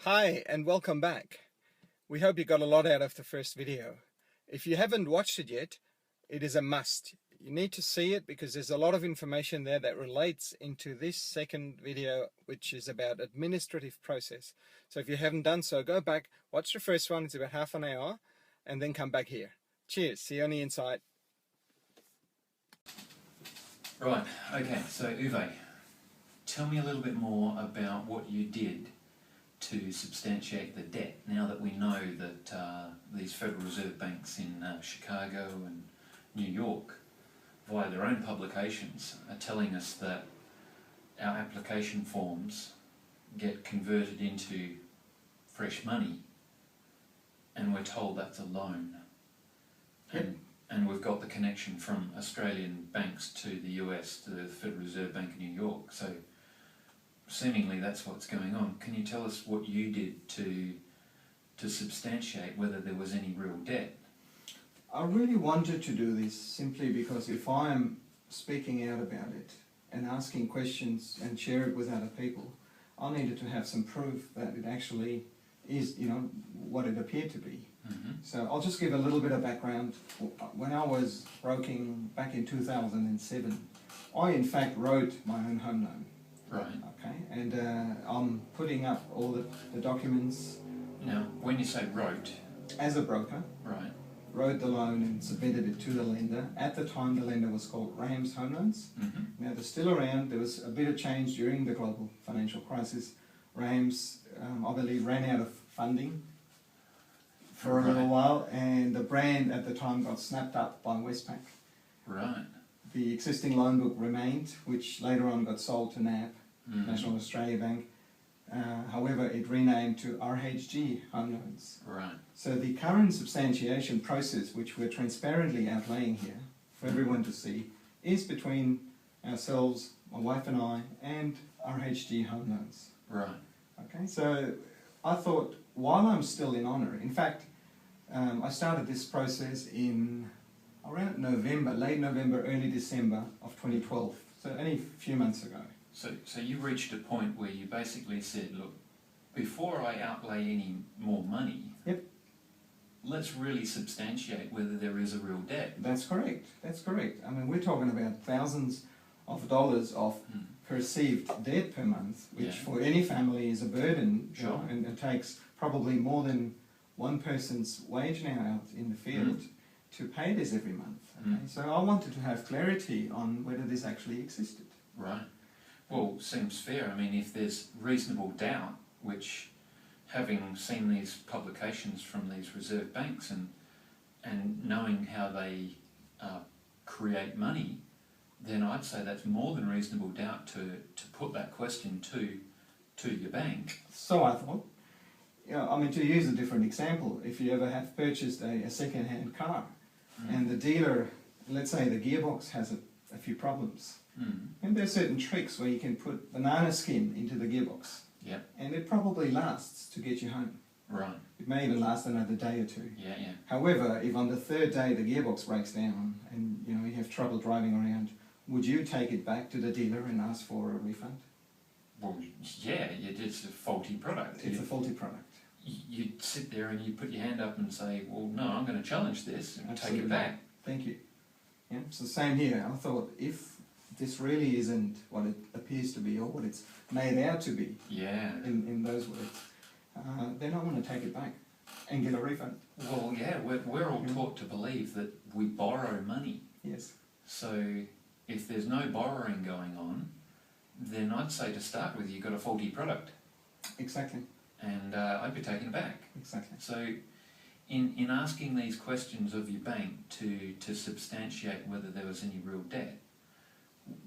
Hi and welcome back. We hope you got a lot out of the first video. If you haven't watched it yet, it is a must. You need to see it because there's a lot of information there that relates into this second video, which is about administrative process. So if you haven't done so, go back, watch the first one, it's about half an hour, and then come back here. Cheers, see you on the inside. Right, okay, so Uwe, tell me a little bit more about what you did to substantiate the debt, now that we know that these Federal Reserve banks in Chicago and New York, via their own publications, are telling us that our application forms get converted into fresh money, and we're told that's a loan. And we've got the connection from Australian banks to the US, to the Federal Reserve Bank of New York. So seemingly that's what's going on. Can you tell us what you did to substantiate whether there was any real debt? I really wanted to do this simply because if I am speaking out about it and asking questions and share it with other people, I needed to have some proof that it actually is, what it appeared to be. Mm-hmm. So I'll just give a little bit of background. When I was broking back in 2007, I in fact wrote my own home loan. Right. Okay, and I'm putting up all the documents. Now, when you say wrote... As a broker. Right. Wrote the loan and submitted it to the lender. At the time, the lender was called RHG Homeloans. Mm-hmm. Now, they're still around. There was a bit of change during the global financial crisis. RHG, I believe, ran out of funding for a little while, and the brand at the time got snapped up by Westpac. Right. The existing loan book remained, which later on got sold to NAB, Mm-hmm. National Australia Bank. However, it renamed to RHG Homeloans. Right. So the current substantiation process, which we're transparently outlaying here for everyone to see, is between ourselves, my wife and I, and RHG Homeloans. Right. Okay, so I thought, while I'm still in honour, in fact, I started this process in around November, late November, early December of 2012, so only a few months ago. So you reached a point where you basically said, look, before I outlay any more money, Yep. Let's really substantiate whether there is a real debt. That's correct, that's correct. I mean, we're talking about thousands of dollars of perceived debt per month, which for any family is a burden. Sure. And it takes probably more than one person's wage now out in the field to pay this every month. Okay? So I wanted to have clarity on whether this actually existed. Right. Well, seems fair. I mean, if there's reasonable doubt, which, having seen these publications from these reserve banks and knowing how they create money, then I'd say that's more than reasonable doubt to put that question to your bank. So I thought, I mean, to use a different example, if you ever have purchased a second-hand car and the dealer, let's say the gearbox has a few problems, and there's certain tricks where you can put banana skin into the gearbox. Yep. And it probably lasts to get you home. Right. It may even last another day or two. Yeah, yeah. However, if on the third day the gearbox breaks down and you have trouble driving around, would you take it back to the dealer and ask for a refund? Well, yeah, it's a faulty product. It's a faulty product. You'd sit there and you put your hand up and say, well, no, I'm going to challenge this and Absolutely. take it back. Thank you. Yeah, so same here. I thought, if this really isn't what it appears to be or what it's made out to be, in those words, then I want to take it back and get a refund. Well, yeah, we're all taught to believe that we borrow money. Yes. So if there's no borrowing going on, then I'd say to start with, you've got a faulty product. Exactly. And I'd be taking it back. Exactly. So in asking these questions of your bank to substantiate whether there was any real debt,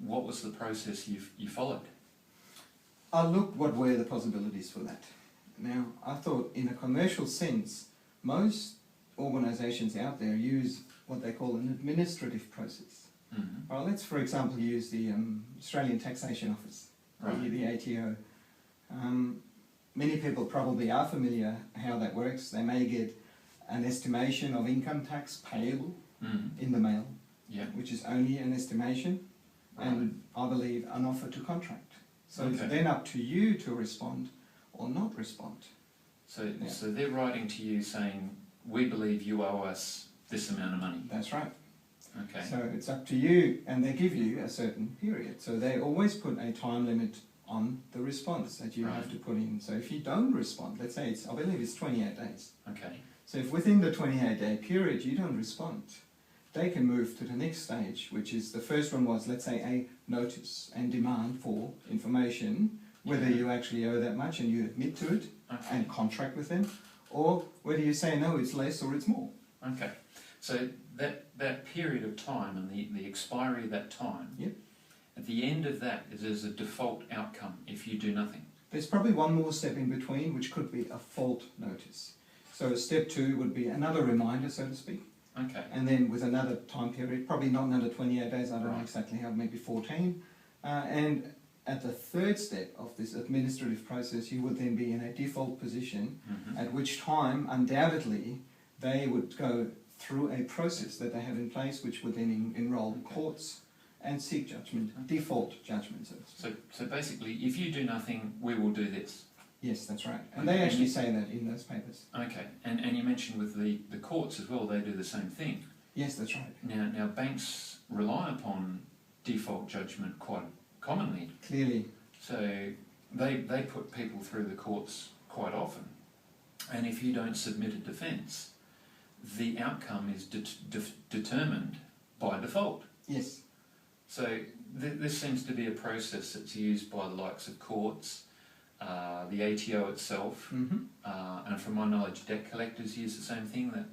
what was the process you followed? I looked what were the possibilities for that. Now, I thought in a commercial sense, most organisations out there use what they call an administrative process. Mm-hmm. Well, let's for example use the Australian Taxation Office, the ATO. Many people probably are familiar how that works. They may get an estimation of income tax payable in the mail, which is only an estimation, and I believe an offer to contract. So it's then up to you to respond or not respond. So, Yeah. so they're writing to you saying, we believe you owe us this amount of money. That's right. Okay. So it's up to you, and they give you a certain period. So they always put a time limit on the response that you Right. have to put in. So if you don't respond, let's say I believe it's 28 days. Okay. So if within the 28-day period you don't respond, they can move to the next stage, which is the first one was, let's say, a notice and demand for information, whether you actually owe that much and you admit to it Okay. and contract with them, or whether you say no, it's less or it's more. Okay. So that period of time and the expiry of that time, Yep. at the end of that is a default outcome if you do nothing. There's probably one more step in between, which could be a fault notice. So step 2 would be another reminder, so to speak, Okay. and then with another time period, probably not another 28 days, I don't know Right. exactly how, maybe 14. And at the third step of this administrative process, you would then be in a default position, Mhm. at which time, undoubtedly, they would go through a process that they have in place, which would then enroll Okay. courts and seek judgment, default judgment. So basically, if you do nothing, we will do this. Yes, that's right. And Okay. they actually say that in those papers. Okay. And you mentioned with the courts as well, they do the same thing. Yes, that's right. Now banks rely upon default judgment quite commonly. Clearly. So they put people through the courts quite often. And if you don't submit a defence, the outcome is determined by default. Yes. So this seems to be a process that's used by the likes of courts, the ATO itself, Mm-hmm. and from my knowledge, debt collectors use the same thing, that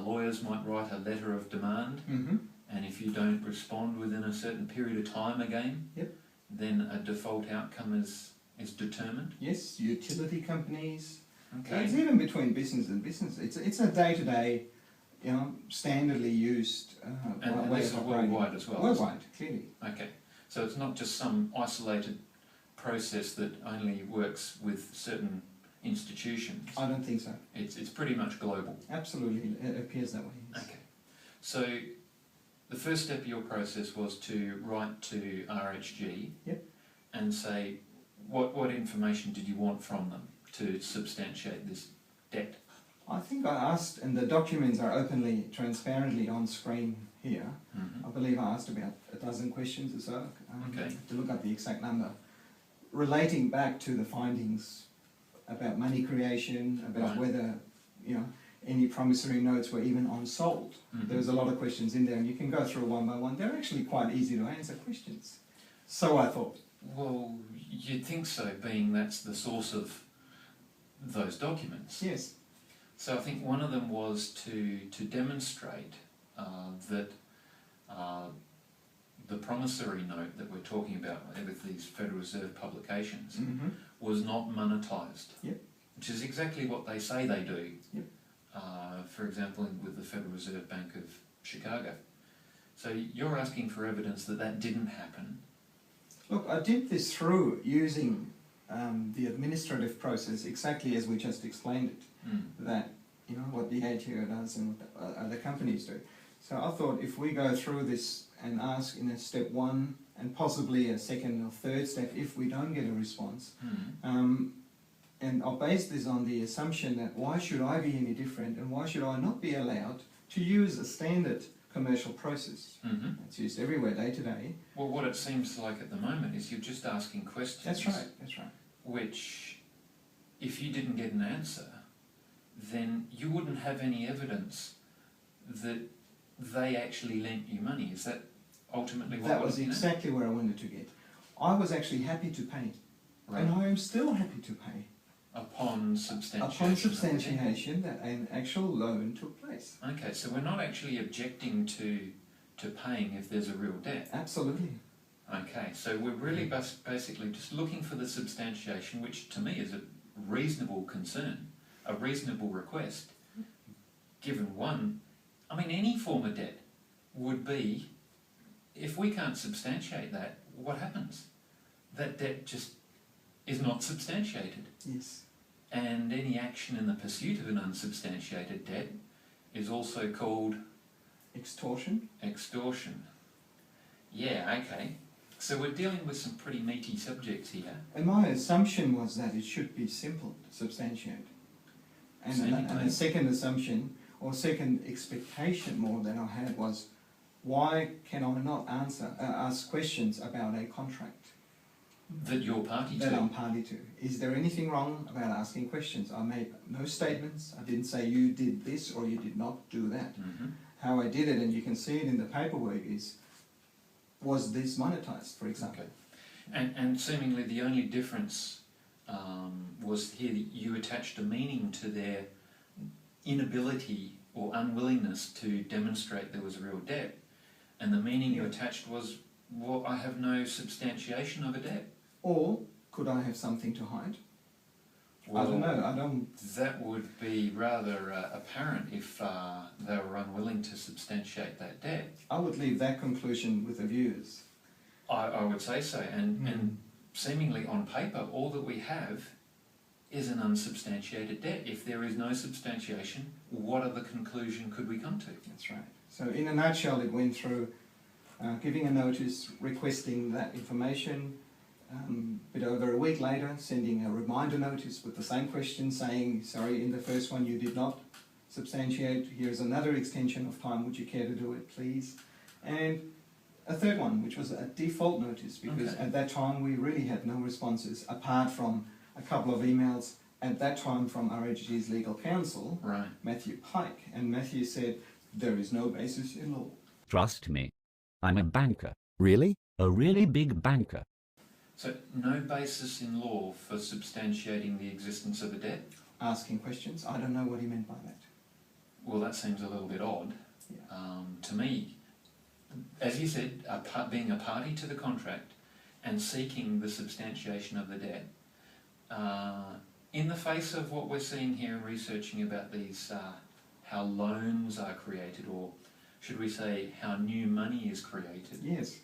lawyers might write a letter of demand, Mm-hmm. and if you don't respond within a certain period of time again, Yep. then a default outcome is determined. Yes, utility companies. Okay. It's even between business and business. It's a day-to-day, standardly used And way this is of operating. worldwide as well. Worldwide, clearly. Okay. So it's not just some isolated process that only works with certain institutions. I don't think so. It's pretty much global. Absolutely, it appears that way. Yes. Okay. So the first step of your process was to write to RHG. Yep. And say what information did you want from them to substantiate this debt? I think I asked, and the documents are openly, transparently on screen here. Mm-hmm. I believe I asked about a dozen questions or so. Okay. To look up the exact number, relating back to the findings about money creation, about Right. whether any promissory notes were even unsold. Mhm. There's a lot of questions in there, and you can go through one by one. They're actually quite easy to answer questions. So I thought. Well, you'd think so, being that's the source of those documents. Yes. So I think one of them was to demonstrate that the promissory note that we're talking about with these Federal Reserve publications Mm-hmm. was not monetised. Yep. Which is exactly what they say they do. Yep. For example, with the Federal Reserve Bank of Chicago. So you're asking for evidence that that didn't happen. Look, I did this through using the administrative process exactly as we just explained it. That what the ATO does and what the other companies do. So I thought if we go through this and ask in a step 1 and possibly a second or third step if we don't get a response, and I'll base this on the assumption that why should I be any different and why should I not be allowed to use a standard commercial process that's used everywhere day to day. Well, what it seems like at the moment is you're just asking questions. That's right, that's right. Which, if you didn't get an answer, then you wouldn't have any evidence that they actually lent you money. Is that ultimately what That we're was looking at? exactly where I wanted to get. I was actually happy to pay, Right. and I am still happy to pay. Upon substantiation. Upon substantiation that an actual loan took place. Okay, so we're not actually objecting to paying if there's a real debt. Absolutely. Okay, so we're really basically just looking for the substantiation, which to me is a reasonable concern, a reasonable request, given any form of debt would be, if we can't substantiate that, what happens? That debt just is not substantiated. Yes. And any action in the pursuit of an unsubstantiated debt is also called Extortion. extortion. Yeah, okay. So we're dealing with some pretty meaty subjects here. And my assumption was that it should be simple to substantiate. And a second assumption, or second expectation more than I had was, why can I not ask questions about a contract That you're party that to. I'm party to? Is there anything wrong about asking questions? I made no statements. I didn't say you did this or you did not do that. Mm-hmm. How I did it, and you can see it in the paperwork, is, was this monetized, for example? Okay. And seemingly the only difference was here that you attached a meaning to their inability or unwillingness to demonstrate there was real debt. And the meaning you attached was, well, I have no substantiation of a debt. Or could I have something to hide? Well, I don't know. I don't. that would be rather apparent if they were unwilling to substantiate that debt. I would leave that conclusion with the viewers. I would say so. And seemingly on paper, all that we have is an unsubstantiated debt. If there is no substantiation, what other conclusion could we come to? That's right. So in a nutshell, it went through giving a notice, requesting that information, a bit over a week later, sending a reminder notice with the same question saying, sorry, in the first one you did not substantiate, here's another extension of time, would you care to do it, please? And a third one, which was a default notice, because at that time we really had no responses, apart from a couple of emails at that time from RHG's legal counsel, Right. Matthew Pike, and Matthew said, there is no basis in law. Trust me. I'm a banker. Really? A really big banker. So no basis in law for substantiating the existence of a debt? Asking questions, I don't know what he meant by that. Well, that seems a little bit odd. Yeah. To me, as you said, being a party to the contract and seeking the substantiation of the debt, in the face of what we're seeing here and researching about these, how loans are created, or should we say how new money is created, Yes.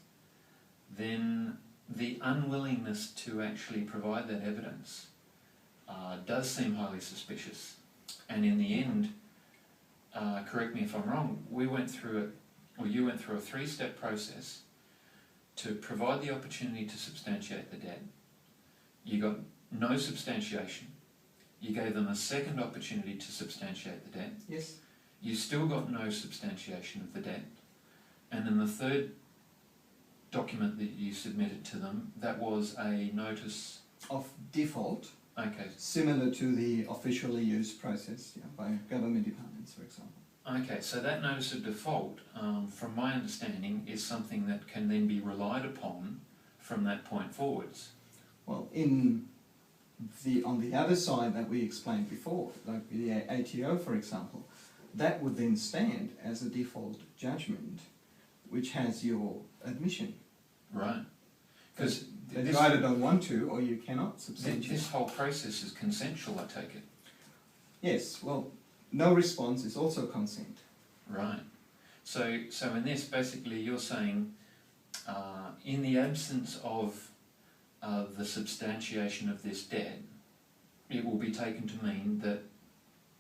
then the unwillingness to actually provide that evidence does seem highly suspicious. And in the end, correct me if I'm wrong, you went through a three-step process to provide the opportunity to substantiate the debt. You got no substantiation. You gave them a second opportunity to substantiate the debt. Yes. You still got no substantiation of the debt. And then the third document that you submitted to them, that was a notice Of default, okay, similar to the officially used process by government departments, for example. okay, so that notice of default, from my understanding, is something that can then be relied upon from that point forwards. Well, on the other side that we explained before, like the ATO, for example, that would then stand as a default judgment, which has your admission. Right. Because That you either don't want to or you cannot substantiate. this whole process is consensual, I take it. Yes, well, no response is also consent. Right. So in this, basically, you're saying, in the absence of the substantiation of this debt, it will be taken to mean that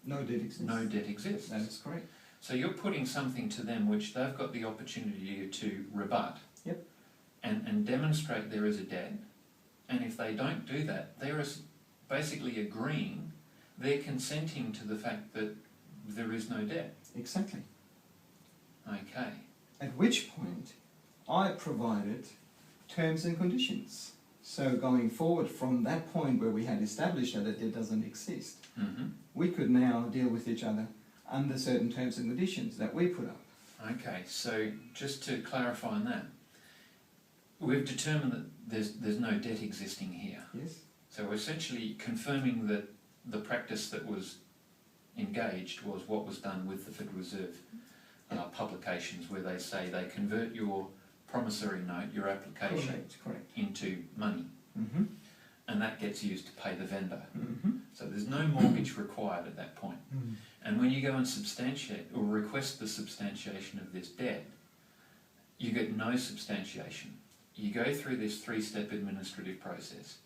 No debt exists. no debt exists. That is correct. So you're putting something to them which they've got the opportunity to rebut. Yep. And demonstrate there is a debt. And if they don't do that, they're basically agreeing, they're consenting to the fact that there is no debt. Exactly. Okay. At which point, I provided terms and conditions. So going forward from that point where we had established that a debt doesn't exist, Mm-hmm. we could now deal with each other under certain terms and conditions that we put up. Okay, so just to clarify on that, we've determined that there's no debt existing here. Yes? So we're essentially confirming that the practice that was engaged was what was done with the Federal Reserve publications, where they say they convert your promissory note, your application, Correct. into money, Mm-hmm. and that gets used to pay the vendor. Mm-hmm. So there's no mortgage required at that point. And when you go and substantiate or request the substantiation of this debt, you get no substantiation. You go through this three-step administrative process.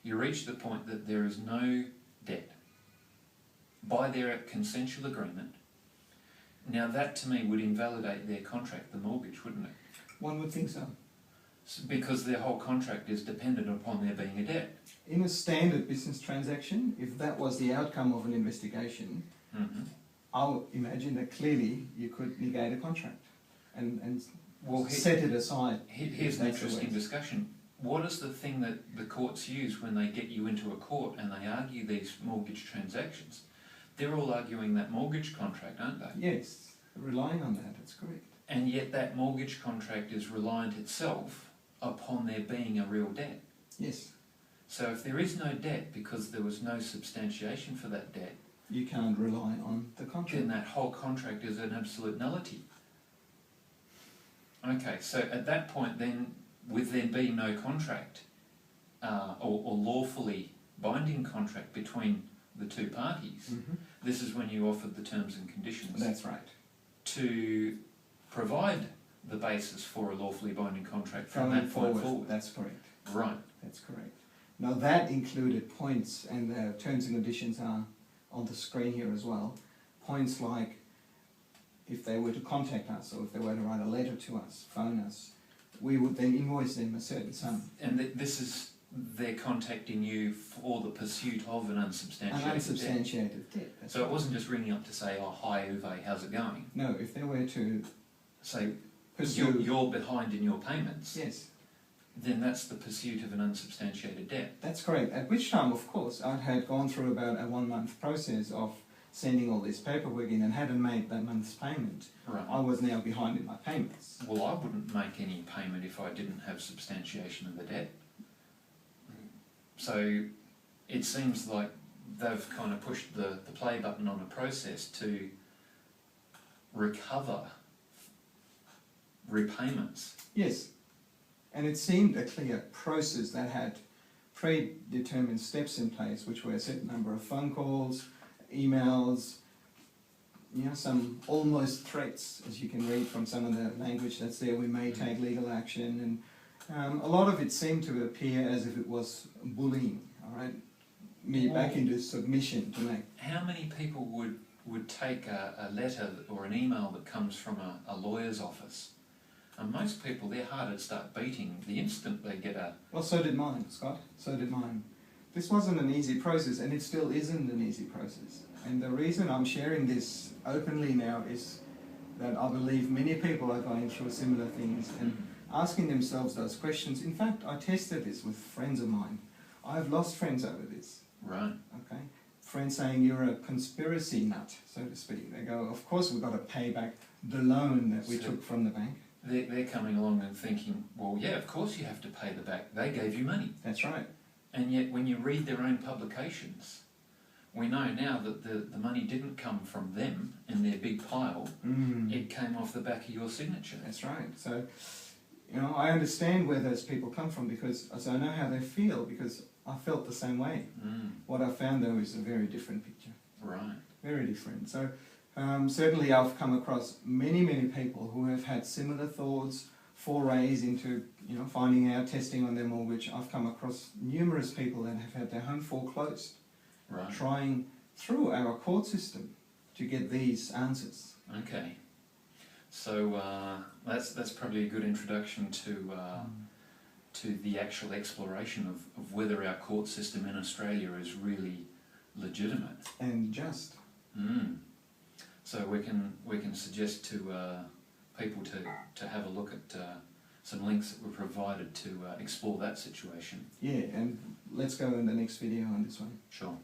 You reach the point that there is no debt by their consensual agreement. Now that to me would invalidate their contract, the mortgage, wouldn't it? One would think so. Because their whole contract is dependent upon there being a debt. In a standard business transaction, if that was the outcome of an investigation, I'll imagine that clearly you could negate a contract and Well, set it aside. Here's an interesting discussion. What is the thing that the courts use when they get you into a court and they argue these mortgage transactions? They're all arguing that mortgage contract, aren't they? Yes, relying on that, that's correct. And yet that mortgage contract is reliant itself upon there being a real debt. Yes. So if there is no debt because there was no substantiation for that debt, You can't rely on the contract. then that whole contract is an absolute nullity. Okay, so at that point then, with there being no contract, or lawfully binding contract between the two parties, this is when you offered the terms and conditions That's right. to provide the basis for a lawfully binding contract from Going that point forward. That's correct. Right. That's correct. Now that included points, and the terms and conditions are on the screen here as well. Points like if they were to contact us or if they were to write a letter to us, phone us, we would then invoice them a certain sum. And this is, they're contacting you for the pursuit of an unsubstantiated An unsubstantiated debt. That's So it right. wasn't just ringing up to say, oh, hi Uwe, how's it going? No, if they were to So pursue... you're behind in your payments, Yes, then that's the pursuit of an unsubstantiated debt. that's correct. At which time, of course, I had gone through about a 1 month process of sending all this paperwork in and hadn't made that month's payment. Right. I was now behind in my payments. Well, I wouldn't make any payment if I didn't have substantiation of the debt. So it seems like they've kind of pushed the play button on a process to recover repayments. Yes, and it seemed a clear process that had predetermined steps in place, which were a certain number of phone calls, emails, you know, some almost threats, as you can read from some of the language that's there. We may take legal action, and a lot of it seemed to appear as if it was bullying. All right, me back into submission to make. How many people would take a letter or an email that comes from a lawyer's office? And most people, their heart would start beating the instant they get a... Well, so did mine, Scott. So did mine. This wasn't an easy process, and it still isn't an easy process. And the reason I'm sharing this openly now is that I believe many people are going through similar things and asking themselves those questions. In fact, I tested this with friends of mine. I've lost friends over this. Right. Okay? Friends saying you're a conspiracy nut, so to speak. They go, of course we've got to pay back the loan that we took from the bank. They're coming along and thinking, well, yeah, of course you have to pay the back. They gave you money. That's right. And yet when you read their own publications, we know now that the money didn't come from them in their big pile. It came off the back of your signature. That's right. So, you know, I understand where those people come from because I know how they feel because I felt the same way. What I found though is a very different picture. Right. Very different. So certainly I've come across many people who have had similar thoughts, forays into, you know, finding out, testing on their mortgage. I've come across numerous people that have had their home foreclosed, Right. trying through our court system to get these answers. Okay. So that's probably a good introduction to the actual exploration of whether our court system in Australia is really legitimate. And just. So we can suggest to people to have a look at some links that were provided to explore that situation. Yeah, and let's go in the next video on this one. Sure.